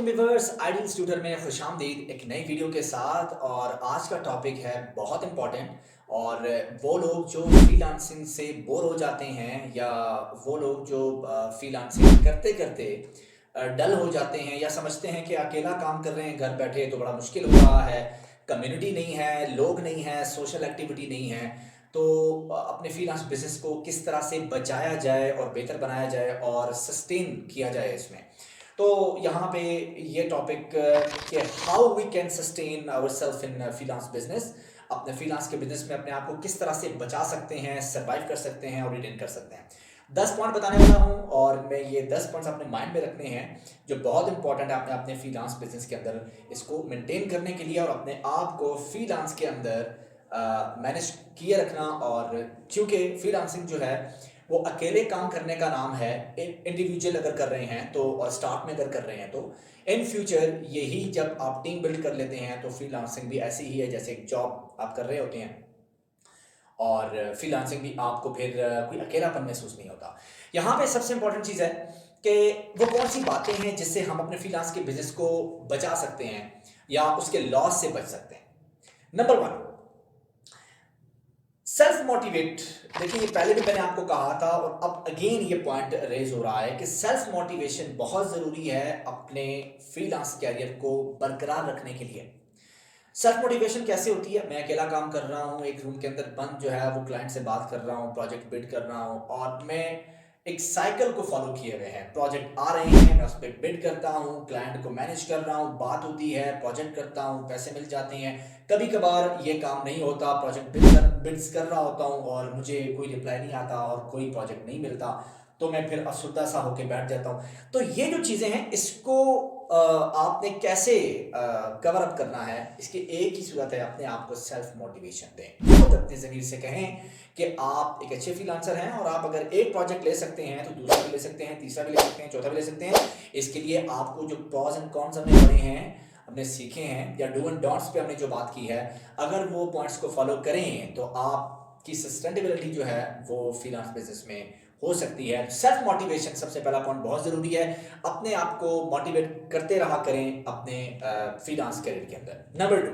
Viewers, ideal tutor में खुशामदीद एक नई वीडियो के साथ। और आज का टॉपिक है बहुत इम्पोर्टेंट। और वो लोग जो फ्रीलांसिंग से बोर हो जाते हैं, या वो लोग जो फ्रीलांसिंग करते करते डल हो जाते हैं, या समझते हैं कि अकेला काम कर रहे हैं घर बैठे तो बड़ा मुश्किल हो रहा है, कम्युनिटी नहीं है, लोग नहीं है, सोशल एक्टिविटी नहीं है। तो अपने फ्रीलांस बिजनेस को किस तरह से बचाया जाए और बेहतर बनाया जाए और सस्टेन किया जाए इसमें। तो यहाँ पे ये टॉपिक कि how we can sustain our self in freelance business. अपने फ्रीलांस के बिजनेस में अपने आप को किस तरह से बचा सकते हैं, सर्वाइव कर सकते हैं और रिटेन कर सकते हैं। 10 पॉइंट बताने वाला हूँ, और मैं ये 10 पॉइंट्स अपने माइंड में रखने हैं जो बहुत इंपॉर्टेंट है अपने फ्रीलांस बिजनेस के अंदर इसको मेंटेन करने के लिए और अपने आप को फ्रीलांस के अंदर मैनेज किए रखना। और क्योंकि फ्रीलांसिंग जो है वो अकेले काम करने का नाम है। इंडिविजुअल अगर कर रहे हैं तो, और स्टार्ट में अगर कर रहे हैं तो इन फ्यूचर यही जब आप टीम बिल्ड कर लेते हैं तो फ्रीलांसिंग भी ऐसी ही है जैसे एक जॉब आप कर रहे होते हैं। और फ्रीलांसिंग भी आपको फिर कोई अकेलापन महसूस नहीं होता। यहाँ पे सबसे इंपॉर्टेंट चीज़ है कि वो कौन सी बातें हैं जिससे हम अपने फ्रीलांस के बिजनेस को बचा सकते हैं या उसके लॉस से बच सकते हैं। Number 1, self motivate. देखिए, ये पहले भी मैंने आपको कहा था और अब अगेन ये पॉइंट रेज हो रहा है कि सेल्फ मोटिवेशन बहुत ज़रूरी है अपने फ्रीलांस कैरियर को बरकरार रखने के लिए। सेल्फ मोटिवेशन कैसे होती है? मैं अकेला काम कर रहा हूँ, एक रूम के अंदर बंद जो है वो क्लाइंट से बात कर रहा हूँ, प्रोजेक्ट बिड कर रहा हूँ, और मैं एक साइकिल को फॉलो किए हुए हैं। प्रोजेक्ट आ रहे हैं, मैं उस पर बिड करता हूँ, क्लाइंट को मैनेज कर रहा हूँ, बात होती है, प्रोजेक्ट करता हूँ, पैसे मिल जाते हैं। कभी कभार ये काम नहीं होता, प्रोजेक्ट बिड्स कर रहा होता हूँ और मुझे कोई रिप्लाई नहीं आता और कोई प्रोजेक्ट नहीं मिलता, तो मैं फिर अफसुर्दा सा होकर बैठ जाता हूँ। तो ये जो चीज़ें हैं इसको आपने कैसे कवर अप करना है, इसकी एक ही सूरत है, अपने आप को सेल्फ मोटिवेशन दें। खुद अपने ज़मीर से कहें कि आप एक अच्छे फ्रीलांसर हैं और आप अगर एक प्रोजेक्ट ले सकते हैं तो दूसरा भी ले सकते हैं, तीसरा भी ले सकते हैं, चौथा भी ले सकते हैं। इसके लिए आपको जो प्रॉज एंड कॉन्स हमने पढ़े हैं, हमने सीखे हैं, या डू एंड डोंट्स पे हमने जो बात की है, अगर वो पॉइंट्स को फॉलो करें तो आपकी सस्टेनेबिलिटी जो है वो फ्रीलांस बिजनेस में हो सकती है। सेल्फ मोटिवेशन सबसे पहला पॉइंट बहुत ज़रूरी है। अपने आप को मोटिवेट करते रहा करें अपने फ्रीलांस करियर के अंदर। नंबर 2,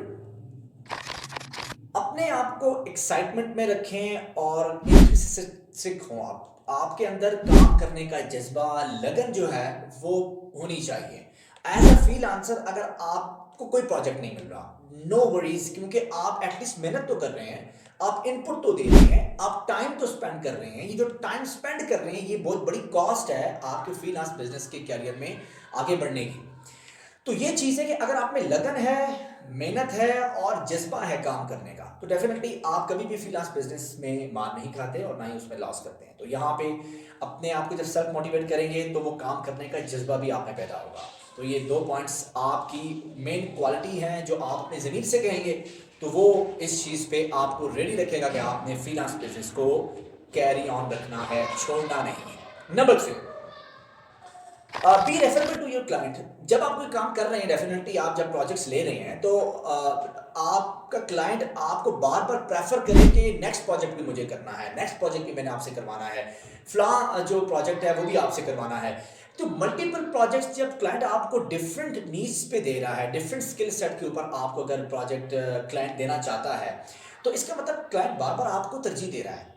अपने आप को एक्साइटमेंट में रखें और इंट्रिंसिक हों। आपके अंदर काम करने का जज्बा, लगन जो है वो होनी चाहिए। एज अ फ्रीलांसर अगर आपको कोई प्रोजेक्ट नहीं मिल रहा, नो वरीज, क्योंकि आप एटलीस्ट मेहनत तो कर रहे हैं, आप इनपुट तो दे रहे हैं, आप टाइम तो स्पेंड कर रहे हैं। ये जो टाइम स्पेंड कर रहे हैं ये बहुत बड़ी कॉस्ट है आपके फ्रीलांस बिजनेस के कैरियर में आगे बढ़ने की। तो ये चीज़ है कि अगर आप में लगन है, मेहनत है और जज्बा है काम करने का, तो डेफिनेटली आप कभी भी फ्रीलांस बिजनेस में मार नहीं खाते और ना ही उसमें लॉस करते हैं। तो यहाँ पे अपने आप को जब सेल्फ मोटिवेट करेंगे तो वो काम करने का जज्बा भी आप में पैदा होगा। तो ये 2 पॉइंट्स आपकी मेन क्वालिटी हैं जो आप अपने ज़मीर से कहेंगे तो वो इस चीज़ पे आपको रेडी रखेगा कि आपने फ्रीलांस बिजनेस को कैरी ऑन रखना है, छोड़ना नहीं है। Number 3, be referable to your client. जब आप कोई काम कर रहे हैं, डेफिनेटली आप जब प्रोजेक्ट्स ले रहे हैं तो आपका क्लाइंट आपको बार बार प्रेफर करे कि नेक्स्ट प्रोजेक्ट भी मुझे करना है, नेक्स्ट प्रोजेक्ट भी मैंने आपसे करवाना है, फला जो प्रोजेक्ट है वो भी आपसे करवाना है। तो मल्टीपल प्रोजेक्ट्स जब क्लाइंट आपको डिफरेंट नीड्स पे दे रहा है, डिफरेंट स्किल सेट के ऊपर आपको अगर प्रोजेक्ट क्लाइंट देना चाहता है, तो इसका मतलब क्लाइंट बार बार आपको तरजीह दे रहा है।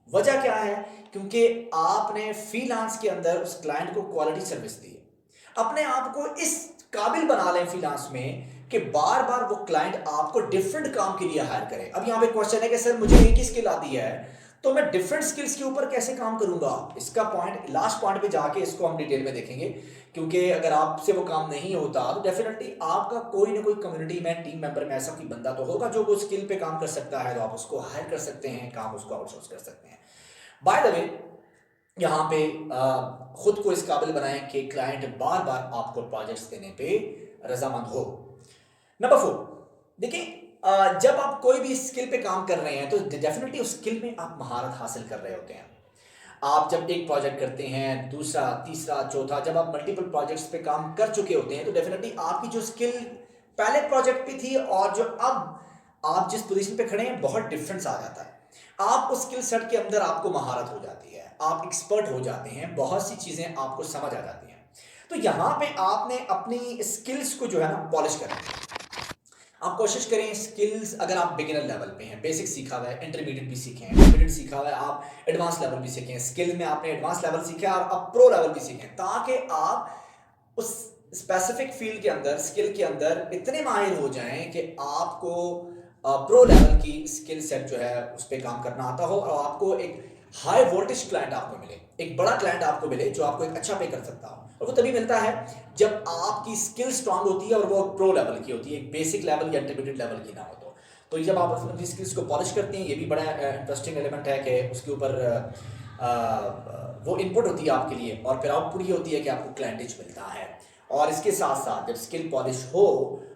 वजह क्या है? क्योंकि आपने फ्रीलांस के अंदर उस क्लाइंट को क्वालिटी सर्विस दी है। अपने आप को इस काबिल बना लें फ्रीलांस में कि बार बार वो क्लाइंट आपको डिफरेंट काम के लिए हायर करे। अब यहाँ पे क्वेश्चन है कि सर मुझे एक ही स्किल आती है तो मैं डिफरेंट स्किल्स के ऊपर कैसे काम करूंगा? इसका पॉइंट लास्ट पॉइंट पे जाके इसको हम डिटेल में देखेंगे, क्योंकि अगर आपसे वो काम नहीं होता तो डेफिनेटली आपका कोई ना कोई कम्युनिटी में, टीम मेंबर में ऐसा कोई बंदा तो होगा जो वो स्किल पे काम कर सकता है, तो आप उसको हायर कर सकते हैं, काम उसको आउटसोर्स कर सकते हैं। बाय द वे, यहाँ पे खुद को इस काबिल बनाएं कि क्लाइंट बार बार आपको प्रोजेक्ट्स देने पे रजामंद हो। नंबर 4, देखिए, जब आप कोई भी स्किल पे काम कर रहे हैं तो डेफिनेटली उस स्किल में आप महारत हासिल कर रहे होते हैं। आप जब एक प्रोजेक्ट करते हैं, दूसरा, तीसरा, चौथा, जब आप मल्टीपल प्रोजेक्ट्स पे काम कर चुके होते हैं तो डेफिनेटली आपकी जो स्किल पहले प्रोजेक्ट पे थी और जो अब आप जिस पोजीशन पे खड़े हैं बहुत डिफरेंस आ जाता है। आप उस स्किल सेट के अंदर आपको महारत हो जाती है, आप एक्सपर्ट हो जाते हैं, बहुत सी चीज़ें आपको समझ आ जाती हैं। तो यहाँ पे आपने अपनी स्किल्स को जो है ना पॉलिश करना है। आप कोशिश करें स्किल्स, अगर आप बिगिनर लेवल पे हैं, बेसिक सीखा हुआ है, इंटरमीडिएट भी सीखे हैं, इंटरमीडिएट सीखा हुआ है, आप एडवांस लेवल भी सीखे हैं, स्किल में आपने एडवांस लेवल सीखा है और अब प्रो लेवल भी सीखे हैं, ताकि आप उस स्पेसिफिक फील्ड के अंदर, स्किल के अंदर इतने माहिर हो जाएं कि आपको प्रो लेवल की स्किल सेट जो है उस पर काम करना आता हो और आपको एक हाई वोल्टेज क्लाइंट आपको मिले, एक बड़ा क्लाइंट आपको मिले जो आपको एक अच्छा पे कर सकता हो। और वो तभी मिलता है जब आपकी स्किल स्ट्रांग होती है और वो प्रो लेवल की होती है, एक बेसिक लेवल या इंटरमीडिएट लेवल की ना हो। तो जब आप अपनी स्किल्स को पॉलिश करते हैं, ये भी बड़ा इंटरेस्टिंग एलिमेंट है कि उसके ऊपर वो इनपुट होती है आपके लिए और फिर आउटपुट ये होती है कि आपको क्लाइंटेज मिलता है। और इसके साथ साथ जब स्किल पॉलिश हो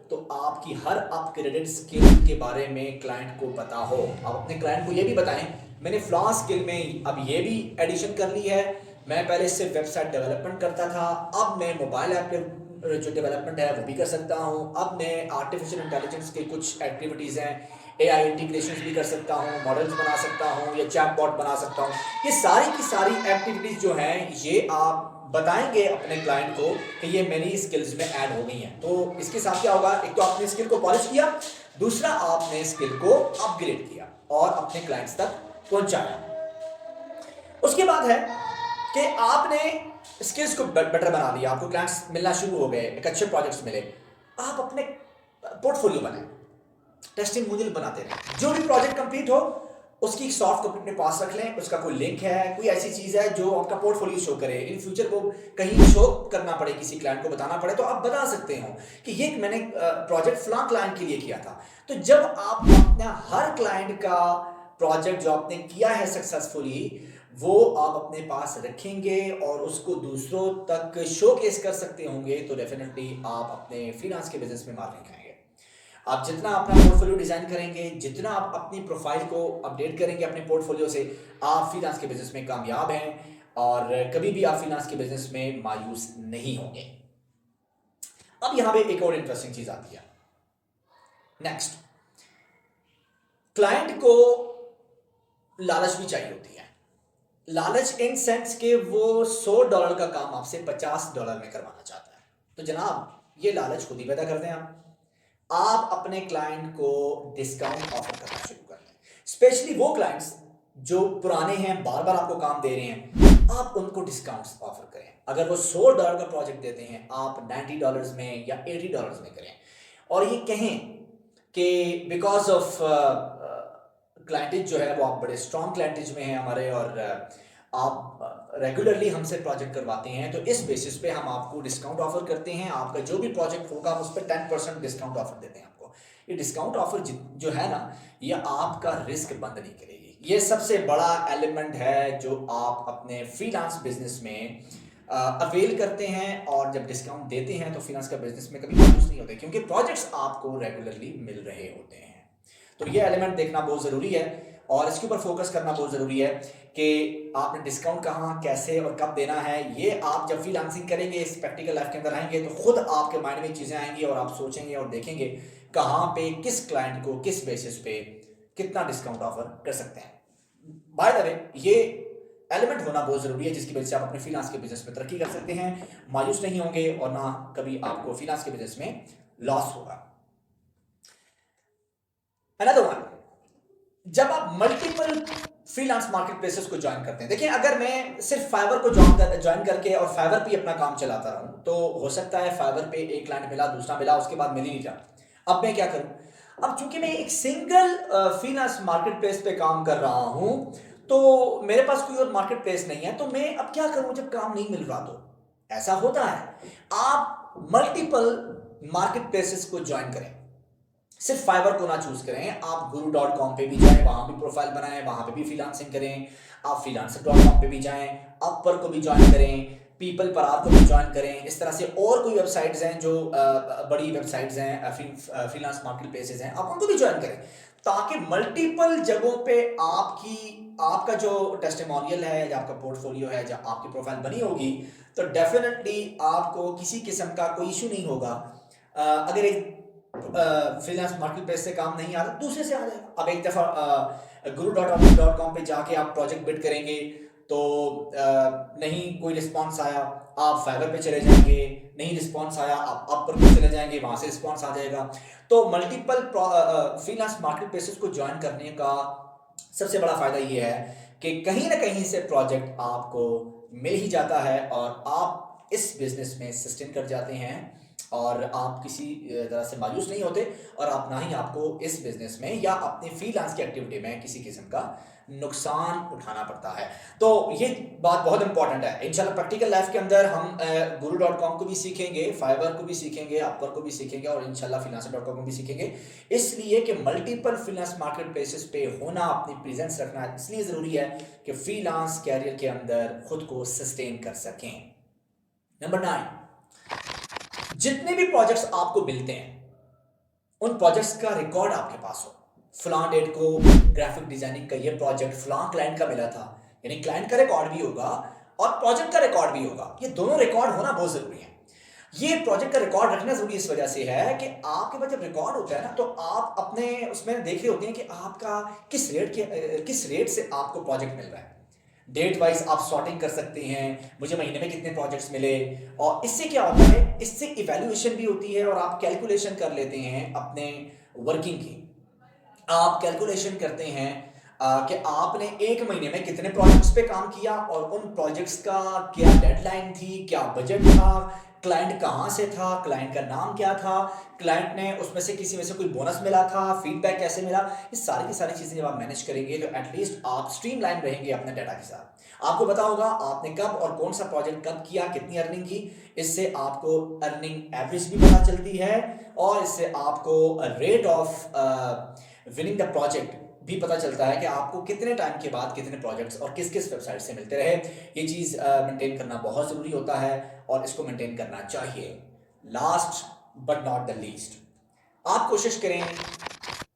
तो आपकी हर अपग्रेडेड स्किल के बारे में क्लाइंट को पता हो। आप अपने क्लाइंट को ये भी बताएं, मैंने फ्लॉ स्किल में अब ये भी एडिशन कर ली है, मैं पहले सिर्फ वेबसाइट डेवलपमेंट करता था, अब मैं मोबाइल ऐप जो डेवलपमेंट है वो भी कर सकता हूँ, अब मैं आर्टिफिशियल इंटेलिजेंस के कुछ एक्टिविटीज़ हैं, एआई इंटीग्रेशन भी कर सकता हूँ, मॉडल्स बना सकता हूँ या चैट बॉट बना सकता हूँ। ये सारी की सारी एक्टिविटीज़ जो हैं ये आप बताएंगे अपने क्लाइंट को कि ये मेरी स्किल्स में ऐड हो गई हैं। तो इसके साथ क्या होगा, एक तो आपने स्किल को पॉलिश किया, दूसरा आपने स्किल को अपग्रेड किया और अपने क्लाइंट्स तक पहुंचाया। उसके बाद है कि आपने स्किल्स को बेटर बना लिया, आपको क्लाइंट्स मिलना शुरू हो गए, एक अच्छे प्रोजेक्ट्स मिले, आप अपने पोर्टफोलियो बनाएं, टेस्टिमोनियल बनाते रहें। जो भी प्रोजेक्ट कंप्लीट हो उसकी सॉफ्ट कॉपी अपने पास रख लें, उसका कोई लिंक है, कोई ऐसी चीज़ है जो आपका पोर्टफोलियो शो करे। इन फ्यूचर को कहीं शो करना पड़े, किसी क्लाइंट को बताना पड़े, तो आप बता सकते हो कि ये मैंने प्रोजेक्ट फलां क्लाइंट के लिए किया था। तो जब आप अपना हर क्लाइंट का प्रोजेक्ट जो आपने किया है सक्सेसफुली, वो आप अपने पास रखेंगे और उसको दूसरों तक शोकेस कर सकते होंगे, तो डेफिनेटली आप अपने फ्रीलांस के बिजनेस में मार नहीं खाएंगे। आप जितना अपना पोर्टफोलियो डिजाइन करेंगे, जितना आप अपनी प्रोफाइल को अपडेट करेंगे अपने पोर्टफोलियो से, आप फ्रीलांस के बिजनेस में कामयाब हैं और कभी भी आप फ्रीलांस के बिजनेस में मायूस नहीं होंगे। अब यहां पे एक और इंटरेस्टिंग चीज आती है। नेक्स्ट, क्लाइंट को लालच भी चाहिए होती है। लालच इन सेंस के वो $100 का काम आपसे $50 में करवाना चाहता है। तो जनाब ये लालच खुद ही पैदा कर दें। आप अपने क्लाइंट को डिस्काउंट ऑफर करना शुरू कर दें, स्पेशली वो क्लाइंट्स जो पुराने हैं, बार बार आपको काम दे रहे हैं, आप उनको डिस्काउंट्स ऑफर करें। अगर वो $100 का प्रोजेक्ट देते हैं, आप $90 में या $80 में करें और ये कहें कि बिकॉज ऑफ क्लाइंटेज जो है वो आप बड़े स्ट्रॉन्ग क्लाइंटेज में हैं हमारे और आप रेगुलरली हमसे प्रोजेक्ट करवाते हैं, तो इस बेसिस पे हम आपको डिस्काउंट ऑफर करते हैं। आपका जो भी प्रोजेक्ट होगा हम उस पर 10% डिस्काउंट ऑफर देते हैं आपको। ये डिस्काउंट ऑफर जो है ना, ये आपका रिस्क बंद नहीं करेगी। ये सबसे बड़ा एलिमेंट है जो आप अपने फ्रीलांस बिजनेस में अवेल करते हैं और जब डिस्काउंट देते हैं तो फ्रीलांस का बिजनेस में कभी मायूस नहीं होते, क्योंकि प्रोजेक्ट्स आपको रेगुलरली मिल रहे होते हैं। तो ये एलिमेंट देखना बहुत ज़रूरी है और इसके ऊपर फोकस करना बहुत ज़रूरी है कि आपने डिस्काउंट कहाँ, कैसे और कब देना है। ये आप जब फ्रीलांसिंग करेंगे, इस प्रैक्टिकल लाइफ के अंदर आएंगे, तो खुद आपके माइंड में चीज़ें आएंगी और आप सोचेंगे और देखेंगे कहाँ पे किस क्लाइंट को किस बेसिस पे कितना डिस्काउंट ऑफर कर सकते हैं। बाय द वे, ये एलिमेंट होना बहुत ज़रूरी है जिसकी वजह से आप अपने फ्रीलांस के बिजनेस में तरक्की कर सकते हैं, मायूस नहीं होंगे और ना कभी आपको फ्रीलांस के बिजनेस में लॉस होगा। अनदर वन, जब आप मल्टीपल फ्रीलांस मार्केट प्लेसेस को ज्वाइन करते हैं, देखिए अगर मैं सिर्फ फाइवर को ज्वाइन करके और फाइवर पे अपना काम चलाता रहूं, तो हो सकता है फाइवर पे एक क्लाइंट मिला, दूसरा मिला, उसके बाद मिल ही नहीं रहा। अब मैं क्या करूं? अब चूंकि मैं एक सिंगल फ्रीलांस मार्केट प्लेस पे काम कर रहा हूं, तो मेरे पास कोई और मार्केट प्लेस नहीं है, तो मैं अब क्या करूं जब काम नहीं मिल रहा? तो ऐसा होता है, आप मल्टीपल मार्केट प्लेसेस को ज्वाइन करें, सिर्फ फाइवर को ना चूज करें। आप guru.com पे भी जाएं, वहां भी प्रोफाइल बनाएं, वहां पे भी फ्रीलांसिंग करें। आप freelancer.com पे भी जाएं, अपवर को भी ज्वाइन करें, पीपल पर को भी ज्वाइन करें। इस तरह से और कोई वेबसाइट्स हैं जो बड़ी वेबसाइट्स हैं, फ्रीलांस मार्केट प्लेसेस हैं, आप उनको भी ज्वाइन करें, ताकि मल्टीपल जगहों पे आपका जो टेस्टिमोनियल है या आपका पोर्टफोलियो है, जब आपकी प्रोफाइल बनी होगी, तो डेफिनेटली आपको किसी किस्म का कोई इशू नहीं होगा। अगर एक फ्रीलांस मार्केट प्लेस से काम नहीं आ रहा, दूसरे से आ जाएगा। अब एक दफ़ा guru.com पे जाके आप प्रोजेक्ट बिड करेंगे, तो नहीं कोई रिस्पॉन्स आया, आप फाइवर पे चले जाएंगे, नहीं रिस्पॉन्स आया आप अप पर चले जाएंगे, वहां से रिस्पॉन्स आ जाएगा। तो मल्टीपल फ्रीलांस मार्केट प्लेसेस को ज्वाइन करने का सबसे बड़ा फायदा ये है कि कहीं ना कहीं से प्रोजेक्ट आपको मिल ही जाता है और आप इस बिजनेस में सस्टेन कर जाते हैं और आप किसी तरह से मायूस नहीं होते और आप ना ही आपको इस बिजनेस में या अपनी फ्रीलांस की एक्टिविटी में किसी किस्म का नुकसान उठाना पड़ता है। तो ये बात बहुत इंपॉर्टेंट है। इंशाल्लाह प्रैक्टिकल लाइफ के अंदर हम guru.com को भी सीखेंगे, फाइवर को भी सीखेंगे, अपवर को भी सीखेंगे और इंशाल्लाह freelancer.com को भी सीखेंगे। इसलिए कि मल्टीपल फ्रीलांस मार्केट प्लेसेस पे होना, अपनी प्रेजेंस रखना इसलिए ज़रूरी है कि फ्रीलांस कैरियर के अंदर खुद को सस्टेन कर सकें। नंबर 9, जितने भी प्रोजेक्ट्स आपको मिलते हैं उन प्रोजेक्ट्स का रिकॉर्ड आपके पास हो। फलां डेट को ग्राफिक डिजाइनिंग का ये प्रोजेक्ट फलां क्लाइंट का मिला था, यानी क्लाइंट का रिकॉर्ड भी होगा और प्रोजेक्ट का रिकॉर्ड भी होगा। ये दोनों रिकॉर्ड होना बहुत जरूरी है। ये प्रोजेक्ट का रिकॉर्ड रखना जरूरी इस वजह से है कि आपके पास जब रिकॉर्ड होता है ना तो आप अपने उसमें देख रहे होते हैं कि आपका किस रेट से आपको प्रोजेक्ट मिल रहा है। डेट वाइज आप सॉर्टिंग कर सकते हैं, मुझे महीने में कितने प्रोजेक्ट्स मिले, और इससे क्या होता है, इससे इवैल्यूएशन भी होती है और आप कैलकुलेशन कर लेते हैं अपने वर्किंग की। आप कैलकुलेशन करते हैं कि आपने एक महीने में कितने प्रोजेक्ट्स पे काम किया और उन प्रोजेक्ट्स का क्या डेडलाइन थी, क्या बजट था, क्लाइंट कहाँ से था, क्लाइंट का नाम क्या था, क्लाइंट ने उसमें से किसी में से कोई बोनस मिला था, फीडबैक कैसे मिला। ये सारी की सारी चीज़ें जब आप मैनेज करेंगे तो एटलीस्ट आप स्ट्रीमलाइन रहेंगे अपने डाटा के साथ। आपको पता होगा आपने कब और कौन सा प्रोजेक्ट कब किया, कितनी अर्निंग की। इससे आपको अर्निंग एवरेज भी पता चलती है और इससे आपको rate of winning the project भी पता चलता है कि आपको कितने टाइम के बाद कितने प्रोजेक्ट्स और किस किस वेबसाइट से मिलते रहे। ये चीज़ मेंटेन करना बहुत ज़रूरी होता है और इसको मेंटेन करना चाहिए। Last but not the least, आप कोशिश करें,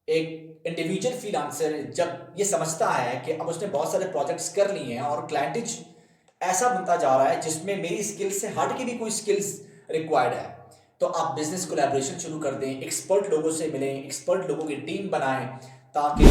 एक इंडिविजुअल फ्रीलांसर जब ये समझता है कि अब उसने बहुत सारे प्रोजेक्ट्स कर लिए हैं और क्लाइंटेज ऐसा बनता जा रहा है जिसमें मेरी स्किल्स से हट के भी कोई स्किल्स रिक्वायर्ड है, तो आप बिजनेस कोलैबोरेशन शुरू कर दें, एक्सपर्ट लोगों से मिलें, एक्सपर्ट लोगों की टीम बनाएं ताकि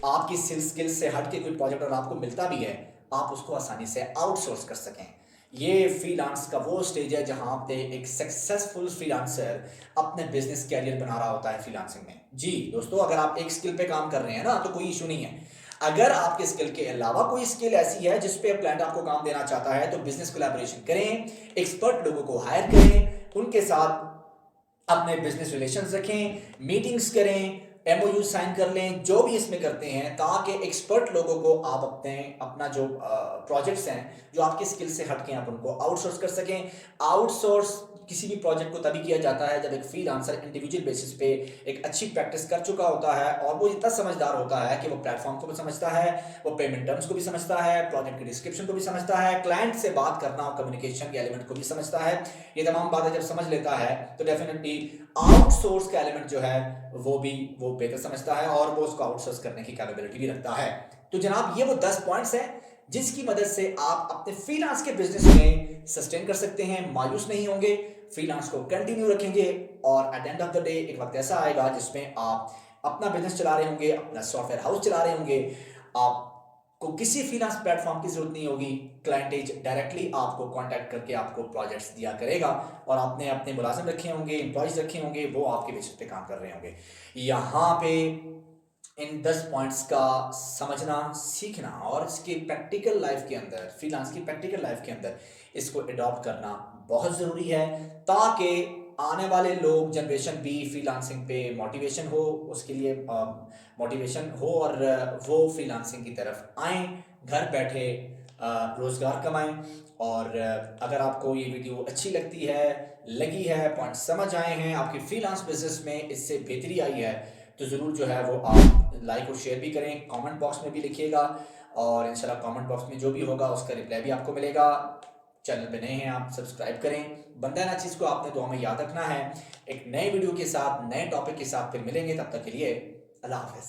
आपकी स्किल्स से हट के कोई प्रोजेक्ट और आपको मिलता भी है आप उसको आसानी से आउटसोर्स कर सकें। ये फ्रीलांस का वो स्टेज है जहां पे एक सक्सेसफुल फ्रीलांसर अपने बिजनेस कैरियर बना रहा होता है फ्रीलांसिंग में। जी दोस्तों, अगर आप एक स्किल पे काम कर रहे हैं ना तो कोई इशू नहीं है। अगर आपके स्किल के अलावा कोई स्किल ऐसी है जिस पे क्लाइंट आपको काम देना चाहता है तो बिजनेस कोलैबोरेशन करें, एक्सपर्ट लोगों को हायर करें, उनके साथ अपने बिजनेस रिलेशंस रखें, मीटिंग्स करें, एमओयू साइन कर लें, जो भी इसमें करते हैं ताकि एक्सपर्ट लोगों को आप अपना जो प्रोजेक्ट्स हैं जो आपकी स्किल से हटके आप उनको आउटसोर्स कर सकें। आउटसोर्स किसी भी प्रोजेक्ट को तभी किया जाता है जब एक फ्रीलांसर इंडिविजुअल बेसिस पे एक अच्छी प्रैक्टिस कर चुका होता है और वो इतना समझदार होता है कि वो प्लेटफॉर्म को भी समझता है, वो पेमेंट टर्म्स को भी समझता है, प्रोजेक्ट की डिस्क्रिप्शन को भी समझता है, क्लाइंट से बात करना और कम्युनिकेशन के एलिमेंट को भी समझता है। ये तमाम बातें जब समझ लेता है तो डेफिनेटली आउटसोर्स का एलिमेंट जो है वो बेहतर समझता है और वो उसको आउटसोर्स करने की कैपेबिलिटी भी रखता है। तो जनाब, ये वो 10 पॉइंट्स हैं जिसकी मदद से आप अपने फ्रीलांस के बिजनेस में सस्टेन कर सकते हैं, मायूस नहीं होंगे, फ्रीलांस को कंटिन्यू रखेंगे और at end of the day एक वक्त ऐसा आएगा जिसमें आप अपना बिजनेस चला रहे होंगे, अपना सॉफ्टवेयर हाउस चला रहे होंगे, आपको किसी फ्रीलांस प्लेटफॉर्म की जरूरत नहीं होगी, क्लाइंटेज डायरेक्टली आपको कांटेक्ट करके आपको प्रोजेक्ट्स दिया करेगा और आपने अपने मुलाजिम रखे होंगे, एम्प्लॉयज रखे होंगे, वो आपके बेसिस पे काम कर रहे होंगे। यहाँ पे इन 10 पॉइंट्स का समझना, सीखना और इसकी प्रैक्टिकल लाइफ के अंदर, फ्रीलांस की प्रैक्टिकल लाइफ के अंदर इसको अडॉप्ट करना बहुत ज़रूरी है ताकि आने वाले लोग, जनरेशन भी फ्रीलांसिंग पे मोटिवेशन हो, उसके लिए मोटिवेशन हो और वो फ्रीलांसिंग की तरफ आएँ, घर बैठे रोज़गार कमाएं। और अगर आपको ये वीडियो अच्छी लगी है, पॉइंट समझ आए हैं, आपकी फ्रीलांस बिजनेस में इससे बेहतरी आई है तो ज़रूर जो है वो आप लाइक और शेयर भी करें, कमेंट बॉक्स में भी लिखिएगा और इंशाल्लाह कमेंट बॉक्स में जो भी होगा उसका रिप्लाई भी आपको मिलेगा। चैनल पे नए हैं आप सब्सक्राइब करें। बनता ना चीज़ को आपने दुआ में याद रखना है। एक नए वीडियो के साथ, नए टॉपिक के साथ फिर मिलेंगे, तब तक के लिए अल्लाह हाफ़िज़।